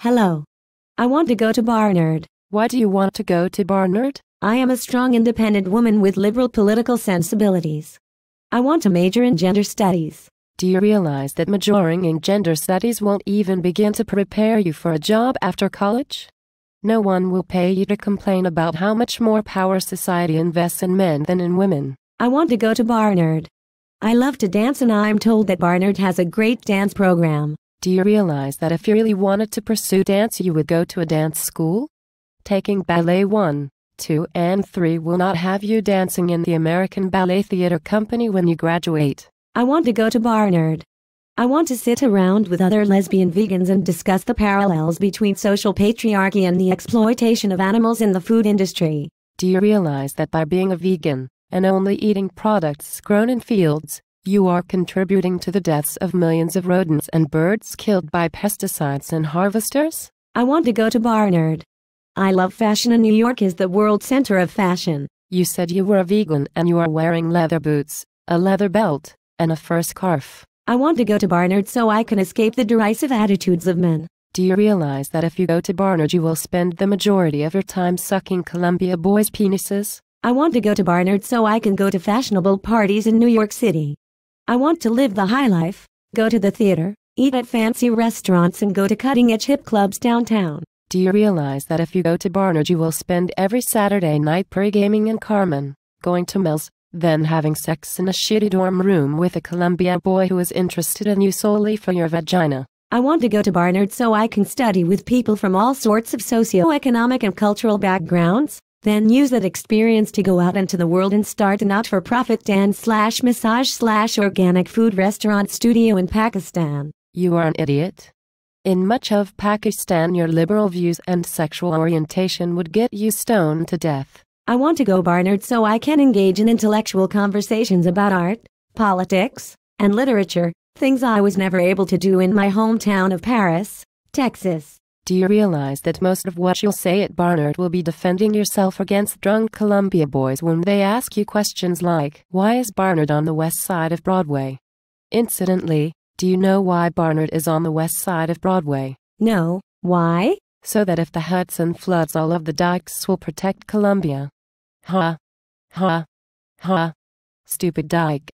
Hello. I want to go to Barnard. Why do you want to go to Barnard? I am a strong independent woman with liberal political sensibilities. I want to major in gender studies. Do you realize that majoring in gender studies won't even begin to prepare you for a job after college? No one will pay you to complain about how much more power society invests in men than in women. I want to go to Barnard. I love to dance and I'm told that Barnard has a great dance program. Do you realize that if you really wanted to pursue dance you would go to a dance school? Taking ballet 1, 2 and 3 will not have you dancing in the American Ballet Theatre Company when you graduate. I want to go to Barnard. I want to sit around with other lesbian vegans and discuss the parallels between social patriarchy and the exploitation of animals in the food industry. Do you realize that by being a vegan and only eating products grown in fields, you are contributing to the deaths of millions of rodents and birds killed by pesticides and harvesters? I want to go to Barnard. I love fashion and New York is the world center of fashion. You said you were a vegan and you are wearing leather boots, a leather belt, and a fur scarf. I want to go to Barnard so I can escape the derisive attitudes of men. Do you realize that if you go to Barnard you will spend the majority of your time sucking Columbia boys' penises? I want to go to Barnard so I can go to fashionable parties in New York City. I want to live the high life, go to the theater, eat at fancy restaurants and go to cutting-edge hip clubs downtown. Do you realize that if you go to Barnard you will spend every Saturday night pre-gaming in Carmen, going to Mills, then having sex in a shitty dorm room with a Columbia boy who is interested in you solely for your vagina? I want to go to Barnard so I can study with people from all sorts of socioeconomic and cultural backgrounds, then use that experience to go out into the world and start a not-for-profit dance/massage/organic food restaurant studio in Pakistan. You are an idiot. In much of Pakistan your liberal views and sexual orientation would get you stoned to death. I want to go Barnard so I can engage in intellectual conversations about art, politics, and literature, things I was never able to do in my hometown of Paris, Texas. Do you realize that most of what you'll say at Barnard will be defending yourself against drunk Columbia boys when they ask you questions like, why is Barnard on the west side of Broadway? Incidentally, do you know why Barnard is on the west side of Broadway? No, why? So that if the Hudson floods all of the dikes will protect Columbia. Ha. Ha. Ha. Stupid dike.